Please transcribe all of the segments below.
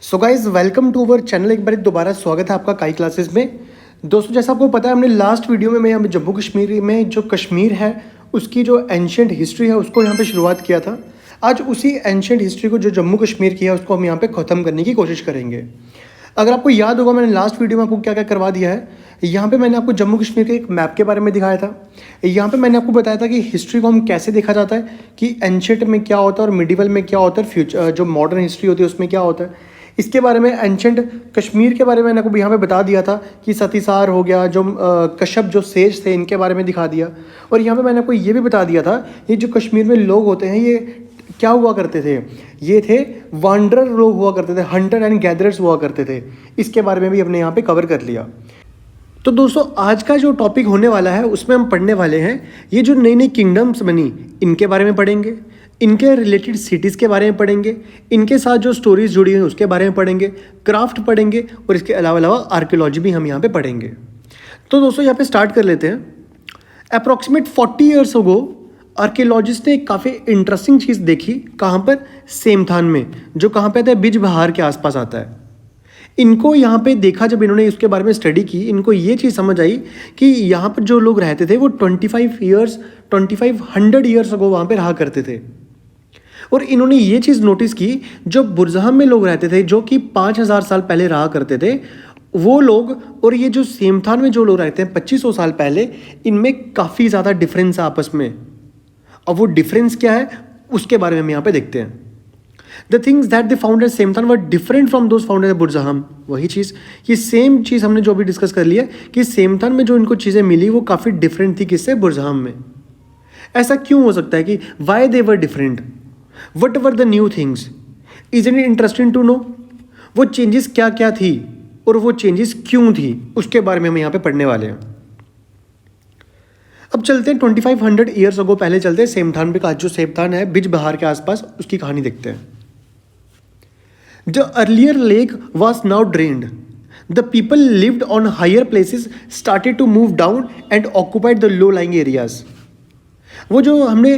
So guys welcome to our channel. एक बार दोबारा स्वागत है आपका काई क्लासेस में। दोस्तों जैसा आपको पता है हमने लास्ट वीडियो में मैं यहाँ पे जम्मू कश्मीर में जो कश्मीर है उसकी जो एंशियंट हिस्ट्री है उसको यहाँ पे शुरुआत किया था। आज उसी एंशियंट हिस्ट्री को जो जम्मू कश्मीर की है उसको हम यहाँ पे ख़त्म करने की कोशिश करेंगे। अगर आपको याद होगा मैंने लास्ट वीडियो में आपको क्या क्या करवा दिया है। यहाँ पे मैंने आपको जम्मू कश्मीर के एक मैप के बारे में दिखाया था। यहाँ पे मैंने आपको बताया था कि हिस्ट्री को हम कैसे देखा जाता है कि एंशियंट में क्या होता है और मिडिवल में क्या होता है, फ्यूचर जो मॉडर्न हिस्ट्री होती है उसमें क्या होता है। इसके बारे में एंशेंट कश्मीर के बारे में मैंने आपको यहाँ पे बता दिया था कि सतीसार हो गया, जो कश्यप जो सेज थे इनके बारे में दिखा दिया। और यहाँ पे मैंने आपको ये भी बता दिया था ये जो कश्मीर में लोग होते हैं ये क्या हुआ करते थे, ये थे वांडरर लोग हुआ करते थे, हंटर एंड गैदरर्स हुआ करते थे। इसके बारे में भी हमने यहाँ पे कवर कर लिया। तो दोस्तों आज का जो टॉपिक होने वाला है उसमें हम पढ़ने वाले हैं ये जो नई नई किंगडम्स बनी इनके बारे में पढ़ेंगे, इनके रिलेटेड सिटीज़ के बारे में पढ़ेंगे, इनके साथ जो स्टोरीज जुड़ी हैं उसके बारे में पढ़ेंगे, क्राफ्ट पढ़ेंगे और इसके अलावा आर्कियोलॉजी भी हम यहाँ पे पढ़ेंगे। तो दोस्तों यहाँ पे स्टार्ट कर लेते हैं। अप्रॉक्सीमेट 40 ईयर्स अगो आर्कियोलॉजिस्ट ने एक काफ़ी इंटरेस्टिंग चीज़ देखी। कहाँ पर? सेमथान में, जो कहाँ पे आता है बिजबहार के आसपास आता है। इनको यहाँ पे देखा, जब इन्होंने इसके बारे में स्टडी की इनको ये चीज़ समझ आई कि यहाँ पर जो लोग रहते थे वो 2500 ईयर्स अगो वहाँ पे रहा करते थे। और इन्होंने ये चीज़ नोटिस की जो बुरजहम में लोग रहते थे जो कि 5000 साल पहले रहा करते थे वो लोग, और ये जो सेमथान में जो लोग रहते हैं 2500 साल पहले, इनमें काफ़ी ज़्यादा डिफरेंस है आपस में। अब वो डिफरेंस क्या है उसके बारे में हम यहाँ पे देखते हैं। The things that they found at Semthan were different from those found at Burzahom. वही चीज़, ये सेम चीज़ हमने जो अभी डिस्कस कर लिया कि सेमथान में जो इनको चीज़ें मिली वो काफ़ी डिफरेंट थी किससे, बुरजहम में। ऐसा क्यों हो सकता है कि why they were different, what were the new things, is it interesting to know. वो चेंजेस क्या क्या थी और वो चेंजेस क्यों थी उसके बारे में हम यहाँ पे पढ़ने वाले हैं। अब चलते हैं 2500 ईयर्स अगो पहले चलते हैं सेमथान पे का, जो सेमथान है बिजबहार के आसपास, उसकी कहानी देखते हैं। The earlier lake was now drained, the people lived on higher places started to move down and occupied the low lying areas. वो जो हमने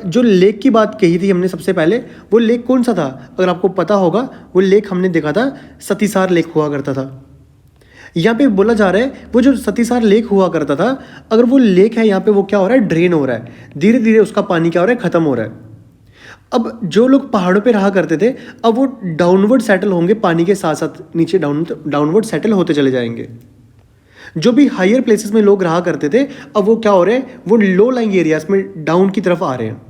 जो लेक की बात कही थी हमने सबसे पहले, वो लेक कौन सा था अगर आपको पता होगा, वो लेक हमने देखा था सतीसार लेक हुआ करता था। यहाँ पे बोला जा रहा है वो जो सतीसार लेक हुआ करता था, अगर वो लेक है यहाँ पे वो क्या हो रहा है, ड्रेन हो रहा है, धीरे धीरे उसका पानी क्या हो रहा है, खत्म हो रहा है। अब जो लोग पहाड़ों पे रहा करते थे अब वो डाउनवर्ड सेटल होंगे, पानी के साथ साथ नीचे डाउनवर्ड सेटल होते चले जाएंगे। जो भी हायर प्लेसेस में लोग रहा करते थे अब वो क्या हो रहे हैं, वो लो लाइंग एरियाज में डाउन की तरफ आ रहे हैं।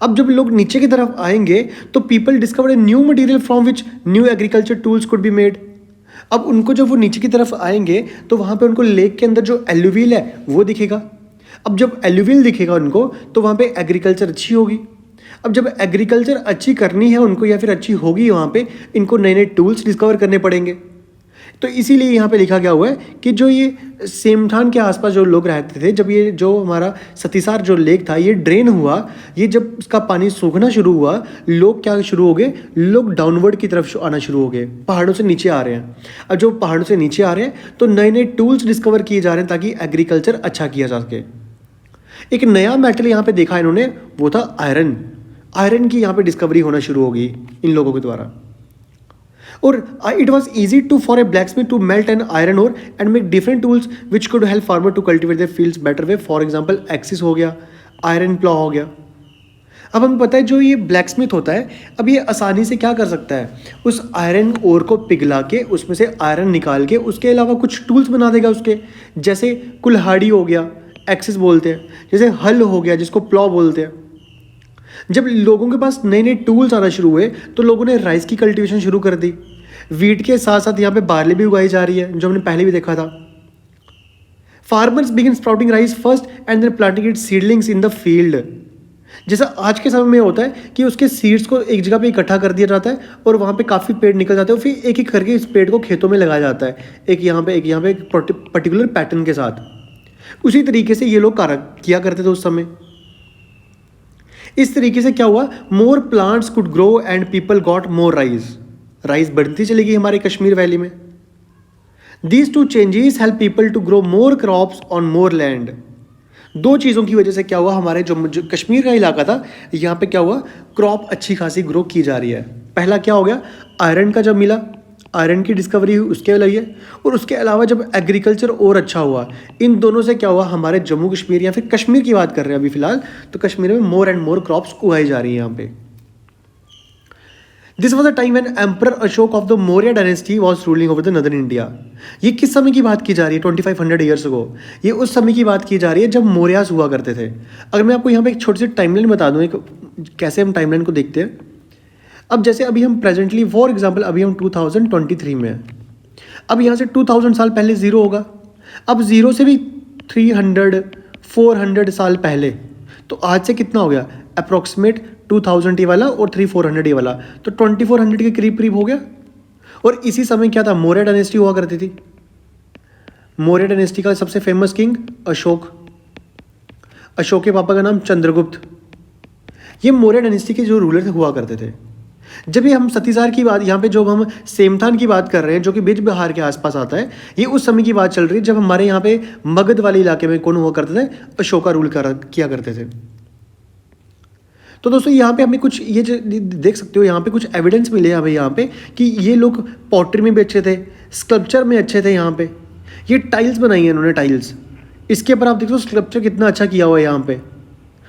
अब जब लोग नीचे की तरफ आएंगे तो people discovered a new material from which new agriculture tools could be made. अब उनको जब वो नीचे की तरफ आएंगे तो वहाँ पे उनको लेक के अंदर जो एलुवियल है वो दिखेगा। अब जब एलुवियल दिखेगा उनको तो वहाँ पे एग्रीकल्चर अच्छी होगी। अब जब एग्रीकल्चर अच्छी करनी है उनको या फिर अच्छी होगी वहाँ पे, इनको नए नए टूल्स डिस्कवर करने पड़ेंगे। तो इसीलिए यहाँ पे लिखा गया हुआ है कि जो ये सेमथान के आसपास जो लोग रहते थे, जब ये जो हमारा सतीसार जो लेक था ये ड्रेन हुआ, ये जब इसका पानी सूखना शुरू हुआ, लोग क्या शुरू हो गए, लोग डाउनवर्ड की तरफ आना शुरू हो गए, पहाड़ों से नीचे आ रहे हैं। अब जो पहाड़ों से नीचे आ रहे हैं तो नए नए टूल्स डिस्कवर किए जा रहे हैं ताकि एग्रीकल्चर अच्छा किया जा सके। एक नया मेटल यहाँ पे देखा इन्होंने, वो था आयरन। आयरन की यहाँ पे डिस्कवरी होना शुरू होगी इन लोगों के द्वारा। और it was easy to for a blacksmith to melt an iron ore and make different tools which could help farmer to cultivate their fields better way. For example axes हो गया, iron plough हो गया। अब हमें पता है जो ये ब्लैक स्मिथ होता है, अब ये आसानी से क्या कर सकता है, उस आयरन ओर को पिघला के उसमें से आयरन निकाल के उसके अलावा कुछ टूल्स बना देगा उसके, जैसे कुल्हाड़ी हो गया, एक्सिस बोलते हैं, जैसे हल हो गया जिसको प्लॉ बोलते हैं। जब लोगों के पास नए नए टूल्स आना शुरू हुए तो लोगों ने राइस की कल्टीवेशन शुरू कर दी। वीट के साथ साथ यहाँ पे बार्ली भी उगाई जा रही है जो हमने पहले भी देखा था। Farmers begin sprouting rice first and then planting it seedlings in the field. जैसा आज के समय में होता है कि उसके सीड्स को एक जगह पे इकट्ठा कर दिया जाता है और वहाँ पे काफ़ी पेड़ निकल जाते हैं, फिर एक एक करके इस पेड़ को खेतों में लगाया जाता है, एक यहाँ पे एक पर्टिकुलर पैटर्न के साथ। उसी तरीके से ये लोग किया करते थे उस समय। इस तरीके से क्या हुआ, more plants could grow and people got more rice. Rice बढ़ती चलेगी हमारे कश्मीर वैली में। These two changes help people to grow more crops on more land. दो चीज़ों की वजह से क्या हुआ, हमारे जो कश्मीर का इलाका था यहाँ पे क्या हुआ, क्रॉप अच्छी खासी ग्रो की जा रही है। पहला क्या हो गया, आयरन का जब मिला, आयरन की डिस्कवरी हुई उसके लिए, और उसके अलावा जब एग्रीकल्चर और अच्छा हुआ, इन दोनों से क्या हुआ, हमारे जम्मू कश्मीर या फिर कश्मीर की बात कर रहे हैं अभी फिलहाल, तो कश्मीर में मोर एंड मोर क्रॉप्स उगाई जा रही है यहाँ पे। This was a time when emperor Ashok of the Maurya dynasty was ruling over the northern India. ये किस समय की बात की जा रही है, 2500 ईयर्स अगो। ये उस समय की बात की जा रही है जब मौर्यास हुआ करते थे। अगर मैं आपको यहाँ पे एक छोटी सी टाइमलाइन बता दूँ, एक कैसे हम टाइमलाइन को देखते हैं। अब जैसे अभी हम प्रेजेंटली फॉर एग्जांपल अभी हम 2023 में हैं। अब यहाँ से 2000 साल पहले ज़ीरो होगा, अब ज़ीरो से भी 300 400 साल पहले, तो आज से कितना हो गया अप्रॉक्सीमेट 2000 ये वाला और 400 ये वाला, तो 2400 के करीब करीब हो गया। और इसी समय क्या था, मौर्य डायनेस्टी हुआ करती थी। मौर्य डायनेस्टी का सबसे फेमस किंग अशोक, अशोक के पापा का नाम चंद्रगुप्त। ये मौर्य डायनेस्टी के जो रूलर हुआ करते थे। जब ये हम सतीसार की बात, यहाँ पे जो हम सेमथान की बात कर रहे हैं जो कि बिज बिहार के आसपास आता है, ये उस समय की बात चल रही है जब हमारे यहाँ पे मगध वाले इलाके में कौन हुआ करते थे, अशोका रूल किया करते थे। तो दोस्तों यहाँ पे हमें कुछ ये देख सकते हो, यहाँ पे कुछ एविडेंस मिले हमें यहाँ पे कि ये लोग पॉटरी में भी अच्छे थे, स्कल्पचर में अच्छे थे। यहाँ पे ये टाइल्स बनाई है इन्होंने, टाइल्स। इसके ऊपर आप देख लो स्कल्पचर कितना अच्छा किया हुआ है यहाँ पे,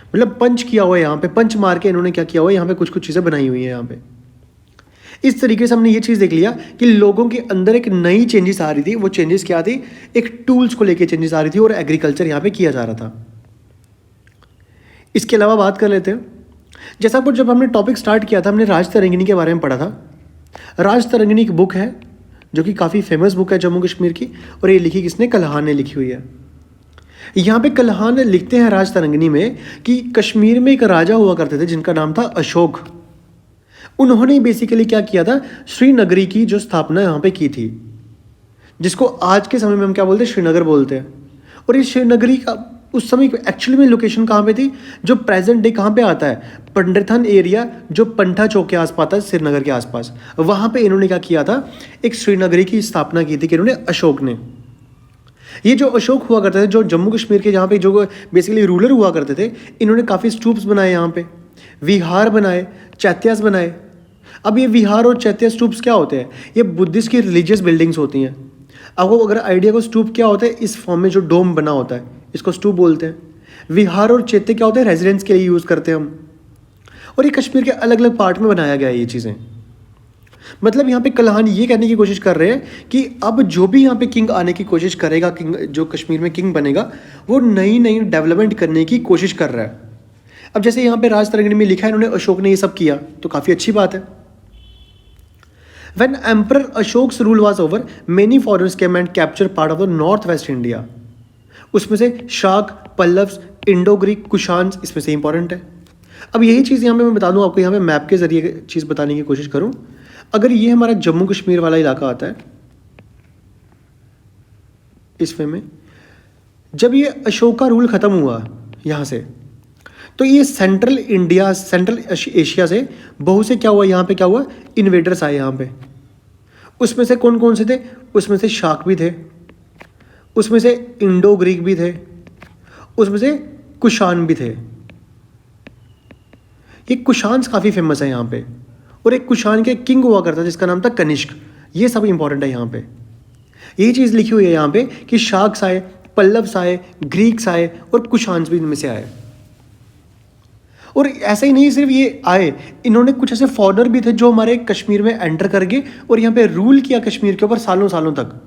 मतलब पंच किया हुआ है यहाँ पे, पंच मार के इन्होंने क्या किया हुआ है यहाँ पे, कुछ कुछ चीज़ें बनाई हुई है यहाँ पे। इस तरीके से हमने ये चीज़ देख लिया कि लोगों के अंदर एक नई चेंजेस आ रही थी। वो चेंजेस क्या थी, एक टूल्स को लेके चेंजेस आ रही थी और एग्रीकल्चर यहाँ पे किया जा रहा था। इसके अलावा बात कर लेते हैं, जैसा कुछ जब हमने टॉपिक स्टार्ट किया था हमने राजतरंगिणी के बारे में पढ़ा था। राजतरंगिणी एक बुक है जो कि काफ़ी फेमस बुक है जम्मू कश्मीर की, और ये लिखी किसने, कल्हान ने लिखी हुई है। यहाँ पे कल्हान लिखते हैं राजतरंगिणी में कि कश्मीर में एक राजा हुआ करते थे जिनका नाम था अशोक। उन्होंने बेसिकली क्या किया था, श्रीनगरी की जो स्थापना यहाँ पे की थी, जिसको आज के समय में हम क्या बोलते हैं, श्रीनगर बोलते हैं। और ये श्रीनगरी का उस समय एक्चुअली में लोकेशन कहाँ पे थी, जो प्रेजेंट डे कहाँ पे आता है, पंडिथान एरिया, जो पंठा चौक के आसपास आता है, श्रीनगर के आसपास, वहाँ पे इन्होंने क्या किया था, एक श्रीनगरी की स्थापना की थी कि इन्होंने, अशोक ने। ये जो अशोक हुआ करते थे, जो जम्मू कश्मीर के जहाँ पे जो बेसिकली रूलर हुआ करते थे, इन्होंने काफ़ी स्तूप्स बनाए, यहाँ पे विहार बनाए, चैत्यास बनाए। अब ये विहार और चैत्य स्तूप्स क्या होते हैं, ये बुद्धिस्ट की रिलीजियस बिल्डिंग्स होती हैं। आपको अगर आइडिया को, स्तूप क्या होता है, इस फॉर्म में जो डोम बना होता है इसको स्तूप बोलते हैं। विहार और चैत्य क्या होते हैं, रेजिडेंस के लिए यूज़ करते हैं हम। और ये कश्मीर के अलग अलग पार्ट में बनाया गया है ये चीज़ें। मतलब यहाँ पे कल्हान ये कहने की कोशिश कर रहे हैं कि अब जो भी यहाँ पे किंग आने की कोशिश करेगा, किंग जो कश्मीर में किंग बनेगा, वो नई नई डेवलपमेंट करने की कोशिश कर रहा है। अब जैसे यहाँ पे राजतरंगिणी में लिखा है इन्होंने, अशोक ने ये सब किया, तो काफ़ी अच्छी बात है। When Emperor Ashok's rule was over, many foreigners came and captured part of the northwest India. उसमें से शाक, पल्लव्स, इंडो ग्रीक, कुशान्स इसमें से इंपॉर्टेंट है। अब यही चीज़ यहाँ पे मैं बता दूँ आपको, यहाँ पे मैप के जरिए चीज़ बताने की कोशिश करूँ। अगर ये हमारा जम्मू कश्मीर वाला इलाका आता है, इस वे में जब ये अशोक का रूल ख़त्म हुआ यहाँ से, तो ये सेंट्रल इंडिया, सेंट्रल एशिया से बहुत से क्या हुआ, यहाँ पे क्या हुआ, इन्वेडर्स आए यहाँ पे। उसमें से कौन कौन से थे, उसमें से शाक भी थे, उसमें से इंडो ग्रीक भी थे, उसमें से कुशान भी थे। ये कुशान्स काफ़ी फेमस है यहाँ पे, और एक कुशान के किंग हुआ करता जिसका नाम था कनिष्क। ये सब इंपॉर्टेंट है यहाँ पे। यही चीज़ लिखी हुई है यहाँ पे कि शाक्स आए, पल्लव्स आए, ग्रीक्स आए और कुशान्स भी इनमें से आए। और ऐसा ही नहीं सिर्फ ये आए, इन्होंने कुछ ऐसे फॉरनर भी थे जो हमारे कश्मीर में एंटर कर गए और यहाँ पे रूल किया कश्मीर के ऊपर सालों सालों तक।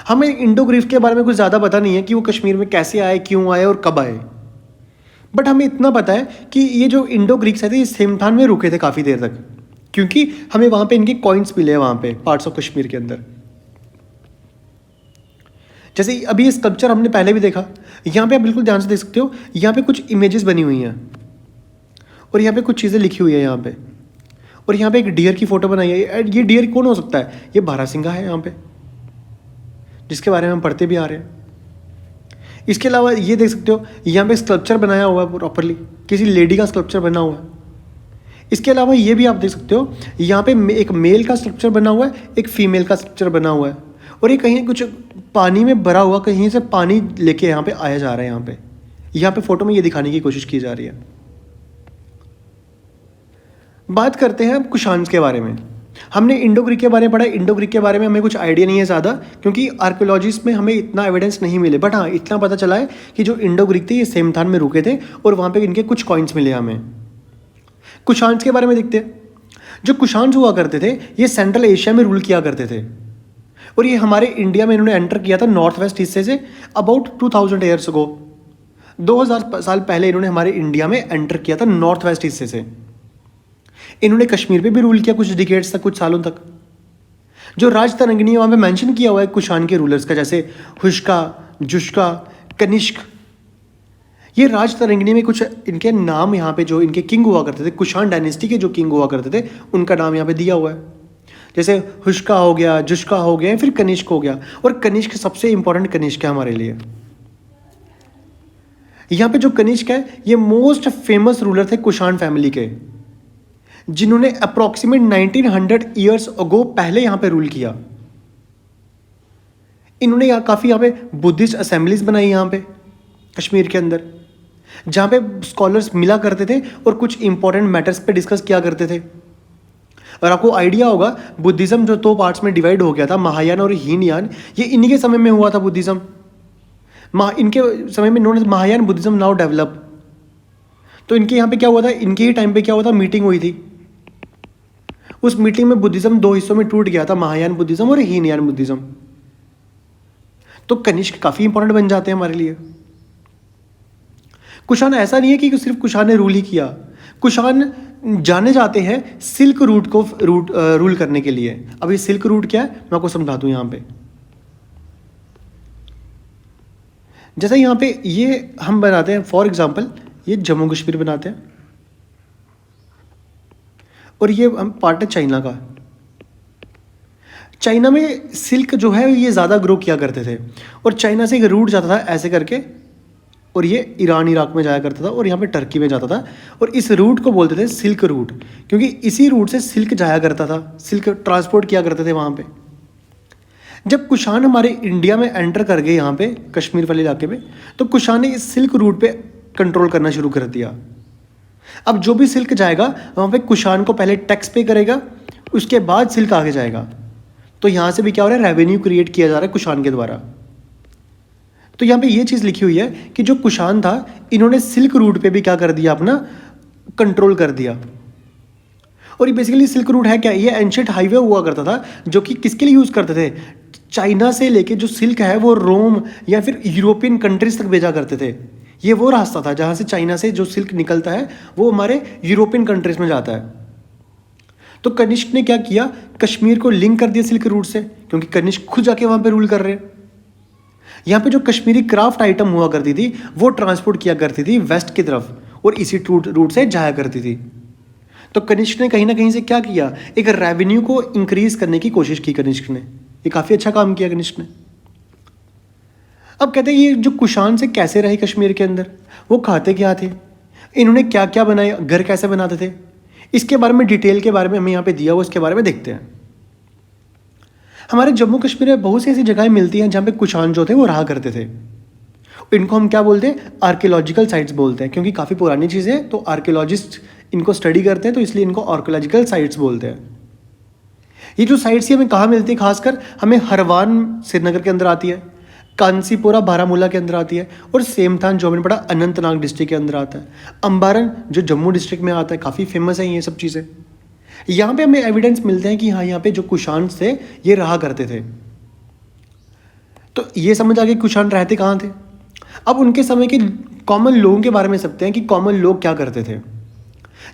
हमें इंडो ग्रीक के बारे में कुछ ज़्यादा पता नहीं है कि वो कश्मीर में कैसे आए, क्यों आए और कब आए, बट हमें इतना पता है कि ये जो इंडो ग्रीक्स थे ये सेमथान में रुके थे काफ़ी देर तक, क्योंकि हमें वहाँ पे इनके कॉइन्स मिले हैं वहाँ पे पार्ट्स ऑफ कश्मीर के अंदर। जैसे अभी ये स्कल्पचर हमने पहले भी देखा, यहाँ पे आप बिल्कुल ध्यान से देख सकते हो, यहाँ पे कुछ इमेजेस बनी हुई हैं और यहाँ पे कुछ चीज़ें लिखी हुई है यहाँ पे, और यहाँ पे एक डियर की फ़ोटो बनाई है। ये डियर कौन हो सकता है, ये बारासिंगा है यहाँ पे, जिसके बारे में हम पढ़ते भी आ रहे हैं। इसके अलावा ये देख सकते हो यहाँ पे स्कल्पचर बनाया हुआ है प्रॉपरली, किसी लेडी का स्कल्पचर बना हुआ है। इसके अलावा ये भी आप देख सकते हो यहाँ पे एक मेल का स्कल्पचर बना हुआ है, एक फीमेल का स्कल्पचर बना हुआ है, और ये कहीं कुछ पानी में भरा हुआ, कहीं से पानी लेके यहाँ पे आया जा रहा है। यहाँ पे फोटो में ये दिखाने की कोशिश की जा रही है। बात करते हैं अब कुशान्स के बारे में। हमने इंडो ग्रीक के बारे में पढ़ा। इंडो ग्रीक के बारे में हमें कुछ आइडिया नहीं है ज़्यादा, क्योंकि आर्कियोलॉजिस्ट में हमें इतना एविडेंस नहीं मिले। बट हाँ, इतना पता चला है कि जो इंडो ग्रीक थे ये सेमथान में रुके थे और वहाँ पे इनके कुछ कॉइन्स मिले हमें। कुशान्स के बारे में देखते हैं। जो कुशान्स हुआ करते थे ये सेंट्रल एशिया में रूल किया करते थे और ये हमारे इंडिया में इन्होंने एंटर किया था नॉर्थ वेस्ट हिस्से से अबाउट 2000 ईयर्स अगो। 2000 साल पहले इन्होंने हमारे इंडिया में एंटर किया था नॉर्थ वेस्ट हिस्से से। इन्होंने कश्मीर पे भी रूल किया कुछ डिकेड्स तक, कुछ सालों तक। जो राज तरंगिणी है वहाँ पे मेंशन किया हुआ है कुशान के रूलर्स का, जैसे हुश्का, जुश्का, कनिष्क। ये राज तरंगिणी में कुछ इनके नाम यहाँ पे जो इनके किंग हुआ करते थे, कुशान डायनेस्टी के जो किंग हुआ करते थे उनका नाम यहाँ पे दिया हुआ है। जैसे हुश्का हो गया, जुश्का हो गया, फिर कनिष्क हो गया। और कनिष्क सबसे इंपॉर्टेंट कनिष्क है हमारे लिए। यहाँ पे जो कनिष्क है ये मोस्ट फेमस रूलर थे कुशान फैमिली के, जिन्होंने अप्रॉक्सीमेट 1900 ईयर्स अगो पहले यहाँ पे रूल किया। इन्होंने काफ़ी यहाँ पे बुद्धिस्ट असेंबलीज बनाई यहाँ पे कश्मीर के अंदर, जहाँ पे स्कॉलर्स मिला करते थे और कुछ इंपॉर्टेंट मैटर्स पे डिस्कस किया करते थे। और आपको आइडिया होगा बुद्धिज़्म जो 2 पार्ट्स में डिवाइड हो गया था, महायान और हीनयान, ये इन्हीं के समय में हुआ था बुद्धिज़्म। इनके समय में इन्होंने महायान बुद्धिज़्म नाउ डेवलप। तो इनके यहाँ पे क्या हुआ था, इनके ही टाइम पे क्या हुआ था, मीटिंग हुई थी। उस मीटिंग में बुद्धिज़्म 2 हिस्सों में टूट गया था, महायान बुद्धिज़्म और हीनयान बुद्धिज़्म। तो कनिष्क काफ़ी इंपॉर्टेंट बन जाते हैं हमारे लिए। कुशान ऐसा नहीं है कि सिर्फ कुशान ने रूल ही किया। कुशान जाने जाते हैं सिल्क रूट को रूल करने के लिए। अब ये सिल्क रूट क्या है मैं आपको समझा दूं। यहाँ पे जैसे यहाँ पे ये हम बनाते हैं, फॉर एग्जांपल ये जम्मू कश्मीर बनाते हैं और ये हम पार्ट है चाइना का। चाइना में सिल्क जो है ये ज़्यादा ग्रो किया करते थे और चाइना से एक रूट जाता था ऐसे करके और ये ईरान इराक में जाया करता था और यहाँ पे टर्की में जाता था। और इस रूट को बोलते थे सिल्क रूट, क्योंकि इसी रूट से सिल्क जाया करता था, सिल्क ट्रांसपोर्ट किया करते थे वहाँ पे। जब कुशान हमारे इंडिया में एंटर कर गए यहाँ पे कश्मीर वाले इलाके में, तो कुशान ने इस सिल्क रूट पे कंट्रोल करना शुरू कर दिया। अब जो भी सिल्क जाएगा वहाँ पे कुशान को पहले टैक्स पे करेगा, उसके बाद सिल्क आगे जाएगा। तो यहाँ से भी क्या हो रहा है, रेवेन्यू क्रिएट किया जा रहा है कुशान के द्वारा। तो यहाँ पे ये चीज़ लिखी हुई है कि जो कुशान था इन्होंने सिल्क रूट पे भी क्या कर दिया, अपना कंट्रोल कर दिया। और ये बेसिकली सिल्क रूट है क्या, ये एंशिएंट हाईवे हुआ करता था जो कि किसके लिए यूज़ करते थे, चाइना से लेके जो सिल्क है वो रोम या फिर यूरोपियन कंट्रीज तक भेजा करते थे। ये वो रास्ता था जहाँ से चाइना से जो सिल्क निकलता है वो हमारे यूरोपियन कंट्रीज में जाता है। तो कनिष्क ने क्या किया, कश्मीर को लिंक कर दिया सिल्क रूट से, क्योंकि कनिष्क खुद जाके वहाँ पे रूल कर रहे हैं। यहाँ पे जो कश्मीरी क्राफ्ट आइटम हुआ करती थी वो ट्रांसपोर्ट किया करती थी वेस्ट की तरफ और इसी रूट से जाया करती थी। तो कनिष्क ने कहीं ना कहीं से क्या किया, एक रेवेन्यू को इंक्रीज करने की कोशिश की कनिष्क ने। ये काफ़ी अच्छा काम किया कनिष्क ने। अब कहते हैं ये जो कुशान से कैसे रहे कश्मीर के अंदर, वो खाते क्या थे, इन्होंने क्या क्या बनाया, घर कैसे बनाते थे, इसके बारे में डिटेल के बारे में हमें यहाँ पे दिया हुआ, इसके बारे में देखते हैं। हमारे जम्मू कश्मीर में बहुत सी ऐसी जगहें मिलती हैं जहाँ पे कुशान जो थे वो रहा करते थे। इनको हम क्या बोलते हैं, आर्कियोलॉजिकल साइट्स बोलते हैं, क्योंकि काफ़ी पुरानी चीज़ें हैं तो आर्कियोलॉजिस्ट इनको स्टडी करते हैं, तो इसलिए इनको आर्कियोलॉजिकल साइट्स बोलते हैं। ये जो साइट्स हमें कहाँ मिलती है, खासकर हमें हरवान श्रीनगर के अंदर आती है, कांसीपुरा बारामूला के अंदर आती है, और सेमथान जो मैंने पढ़ा अनंतनाग डिस्ट्रिक्ट के अंदर आता है, अम्बारन जो जम्मू डिस्ट्रिक्ट में आता है। काफ़ी फेमस है ये सब चीज़ें। यहाँ पे हमें एविडेंस मिलते हैं कि हाँ यहाँ पे जो कुशान थे ये रहा करते थे। तो ये समझ आ गया कुशान रहते कहाँ थे। अब उनके समय के कॉमन लोगों के बारे में सकते हैं कि कॉमन लोग क्या करते थे।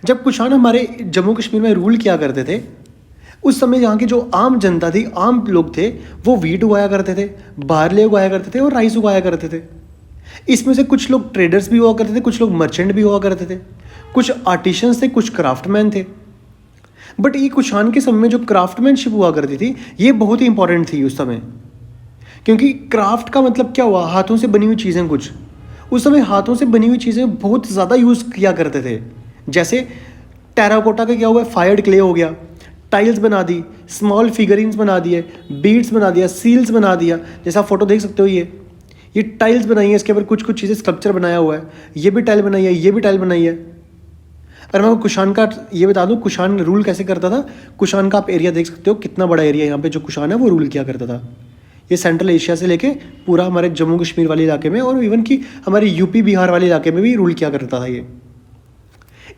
जब कुशान हमारे जम्मू कश्मीर में रूल किया करते थे उस समय यहाँ की जो आम जनता थी, आम लोग थे, वो वीट उगाया करते थे, बारले उगाया करते थे और राइस उगाया करते थे। इसमें से कुछ लोग ट्रेडर्स भी हुआ करते थे, कुछ लोग मर्चेंट भी हुआ करते थे, कुछ आर्टिशंस थे, कुछ क्राफ्टमैन थे। बट ये कुशान के समय में जो क्राफ्टमैनशिप हुआ करती थी ये बहुत ही इंपॉर्टेंट थी उस समय, क्योंकि क्राफ्ट का मतलब क्या हुआ, हाथों से बनी हुई चीज़ें। कुछ उस समय हाथों से बनी हुई चीज़ें बहुत ज़्यादा यूज़ किया करते थे। जैसे टेराकोटा का क्या हुआ, फायर्ड क्ले हो गया, टाइल्स बना दी, स्मॉल फिगरिंग्स बना दिए, बीड्स बना दिया, सील्स बना दिया। जैसा फोटो देख सकते हो ये टाइल्स बनाई है, इसके ऊपर कुछ कुछ चीज़ें स्कल्पचर बनाया हुआ है, ये भी टाइल बनाई है, ये भी टाइल बनाई है। और मैं आपको कुषाण का ये बता दूं, कुषाण रूल कैसे करता था। कुषाण का आप एरिया देख सकते हो, कितना बड़ा एरिया यहाँ पे जो कुषाण है वो रूल किया करता था। ये सेंट्रल एशिया से लेके पूरा हमारे जम्मू कश्मीर वाले इलाके में और इवन कि हमारे यूपी बिहार वाले इलाके में भी रूल किया करता था। ये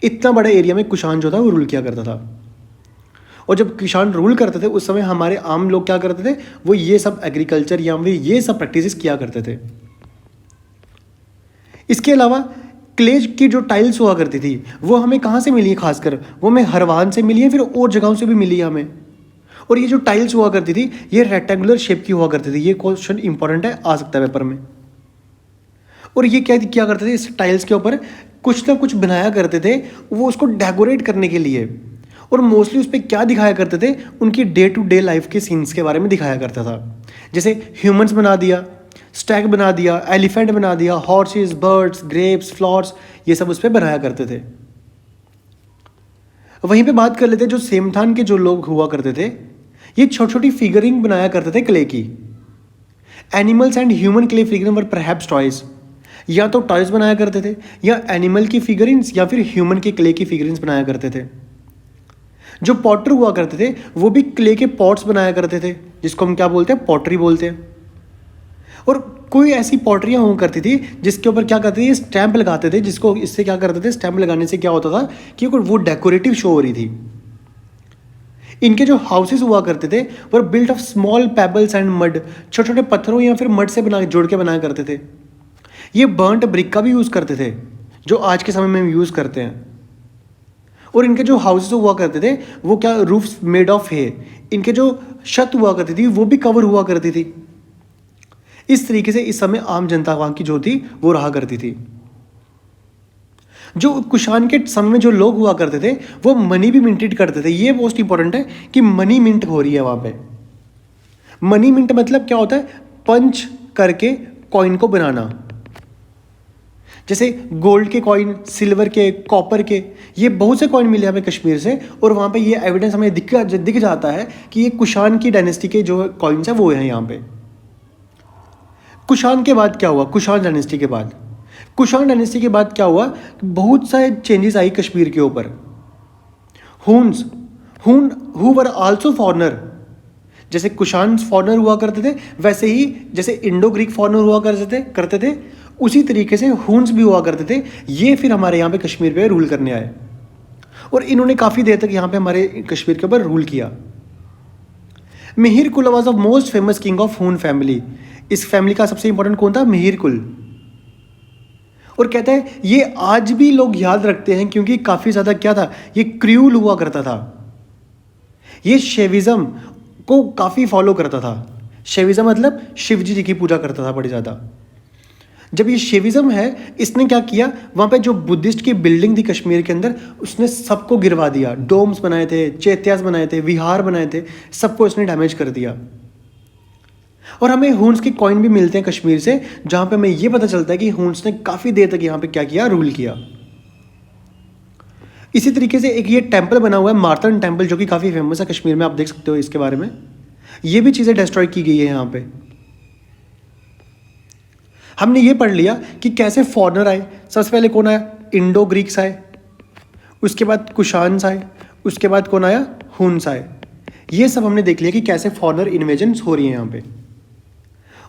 इतना बड़ा एरिया में कुषाण जो था वो रूल किया करता था। और जब कुषाण रूल करते थे उस समय हमारे आम लोग क्या करते थे, वो ये सब एग्रीकल्चर या फिर ये सब प्रैक्टिसेस किया करते थे। इसके अलावा क्ले की जो टाइल्स हुआ करती थी वो हमें कहाँ से मिली है, खासकर वो हमें हरवान से मिली है, फिर और जगहों से भी मिली है हमें। और ये जो टाइल्स हुआ करती थी ये रेक्टेंगुलर शेप की हुआ करती थी। ये क्वेश्चन इंपॉर्टेंट है, आ सकता है पेपर में। और ये क्या किया करते थे, इस टाइल्स के ऊपर कुछ ना कुछ बनाया करते थे वो उसको डेकोरेट करने के लिए। और मोस्टली उस पर क्या दिखाया करते थे, उनकी डे टू डे लाइफ के सीन्स के बारे में दिखाया करता था। जैसे ह्यूमंस बना दिया, स्टैग बना दिया, एलिफेंट बना दिया, हॉर्सेस, बर्ड्स, ग्रेप्स, फ्लावर्स, ये सब उस पर बनाया करते थे। वहीं पे बात कर लेते हैं जो सेमठान के जो लोग हुआ करते थे, ये छोटी छोटी फिगरिंग बनाया करते थे क्ले की। Animals and human clay figuring were perhaps toys. या तो टॉयज बनाया करते थे या एनिमल की फिगरिंग्स या फिर ह्यूमन के क्ले की फिगरिंग्स बनाया करते थे। जो पॉटर हुआ करते थे वो भी क्ले के पॉट्स बनाया करते थे, जिसको हम क्या बोलते हैं, पॉटरी बोलते हैं। और कोई ऐसी पॉटरियाँ हुआ करती थी जिसके ऊपर क्या करते थे, स्टैंप लगाते थे, जिसको इससे क्या करते थे, स्टैंप लगाने से क्या होता था कि वो डेकोरेटिव शो हो रही थी। इनके जो हाउसेस हुआ करते थे वो built of small pebbles and mud, छोटे छोटे पत्थरों या फिर मड से बना जोड़ के बनाया करते थे। ये बर्न्ट ब्रिक का भी यूज़ करते थे जो आज के समय में हम यूज़ करते हैं। और इनके जो हाउसेस हुआ करते थे वो क्या, रूफ्स मेड ऑफ है। इनके जो छत हुआ करती थी वो भी कवर हुआ करती थी। इस तरीके से इस समय आम जनता वहाँ की जो थी वो रहा करती थी। जो कुषाण के समय में जो लोग हुआ करते थे वो मनी भी मिंटेड करते थे। ये मोस्ट इंपॉर्टेंट है कि मनी मिंट हो रही है वहाँ पे। मनी मिंट मतलब क्या होता है, पंच करके कॉइन को बनाना। जैसे गोल्ड के कॉइन, सिल्वर के, कॉपर के, ये बहुत से कॉइन मिले हमें कश्मीर से। और वहाँ पे ये एविडेंस हमें दिख जाता है कि ये कुषाण की डायनेस्टी के जो कॉइन्स हैं वो हैं यहाँ पे। कुषाण के बाद क्या हुआ, कुषाण डायनेस्टी के बाद, कुषाण डायनेस्टी के बाद क्या हुआ, बहुत सारे चेंजेस आई कश्मीर के ऊपर। Hund's who were also foreigner, जैसे कुषाण फॉरनर हुआ करते थे वैसे ही जैसे इंडो ग्रीक फॉरनर हुआ करते थे उसी तरीके से हुन्स भी हुआ करते थे। ये फिर हमारे यहाँ पे कश्मीर पे रूल करने आए और इन्होंने काफ़ी देर तक यहाँ पे हमारे कश्मीर के ऊपर रूल किया। मिहिर कुल was the most famous king of हुन फैमिली। इस फैमिली का सबसे इंपॉर्टेंट कौन था, मिहिर कुल। और कहता है ये आज भी लोग याद रखते हैं क्योंकि काफ़ी ज़्यादा क्या था, ये क्रूल हुआ करता था। ये शैविज़म को काफ़ी फॉलो करता था। शैविज़म मतलब शिव जी की पूजा करता था बड़ी ज़्यादा। जब ये शैविज़म है, इसने क्या किया, वहाँ पे जो बुद्धिस्ट की बिल्डिंग थी कश्मीर के अंदर उसने सबको गिरवा दिया। डोम्स बनाए थे, चैत्यास बनाए थे, विहार बनाए थे, सबको इसने डैमेज कर दिया। और हमें हुन्स के कॉइन भी मिलते हैं कश्मीर से जहाँ पे हमें ये पता चलता है कि हुन्स ने काफ़ी देर तक यहाँ पे क्या किया, रूल किया। इसी तरीके से एक ये टेम्पल बना हुआ है, मार्तन टेम्पल, जो कि काफ़ी फेमस है कश्मीर में, आप देख सकते हो इसके बारे में। ये भी चीज़ें डिस्ट्रॉय की गई है यहाँ पे। हमने ये पढ़ लिया कि कैसे फॉरनर आए। सबसे पहले कौन आया, इंडो ग्रीक्स आए, उसके बाद कुषाण्स आए, उसके बाद कौन आया, हुन्स आए। ये सब हमने देख लिया कि कैसे फॉरनर इन्वेजन्स हो रही हैं यहाँ पे।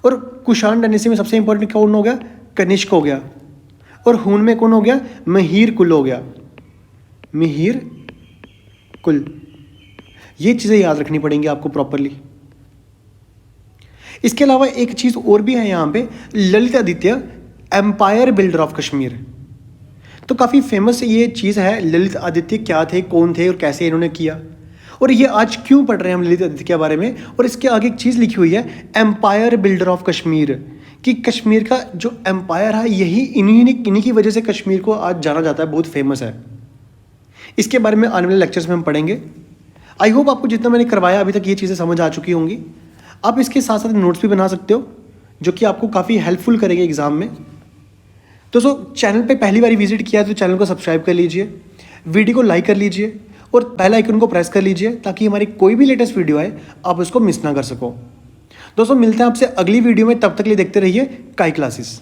और कुषाण डायनेस्टी में सबसे इंपॉर्टेंट कौन हो गया, कनिष्क हो गया। और हुन में कौन हो गया, मिहिर कुल हो गया, मिहिर कुल। ये चीज़ें याद रखनी पड़ेंगी आपको प्रॉपरली। इसके अलावा एक चीज़ और भी है यहाँ पे, Lalitaditya, empire builder of Kashmir. तो काफ़ी फेमस ये चीज़ है, ललित आदित्य क्या थे, कौन थे और कैसे इन्होंने किया। और ये आज क्यों पढ़ रहे हैं हम ललित आदित्य के बारे में। और इसके आगे एक चीज़ लिखी हुई है, एम्पायर बिल्डर ऑफ कश्मीर, कि कश्मीर का जो एम्पायर है यही इन्हीं की वजह से कश्मीर को आज जाना जाता है, बहुत फेमस है। इसके बारे में आने वाले लेक्चर्स में हम पढ़ेंगे। आई होप आपको जितना मैंने करवाया अभी तक ये चीज़ें समझ आ चुकी होंगी। आप इसके साथ साथ नोट्स भी बना सकते हो जो कि आपको काफ़ी हेल्पफुल करेंगे एग्ज़ाम में। दोस्तों चैनल पे पहली बार विजिट किया तो चैनल को सब्सक्राइब कर लीजिए, वीडियो को लाइक कर लीजिए और बेल आइकन को प्रेस कर लीजिए ताकि हमारी कोई भी लेटेस्ट वीडियो आए आप उसको मिस ना कर सको। दोस्तों मिलते हैं आपसे अगली वीडियो में, तब तक के लिए देखते रहिए काई क्लासेस।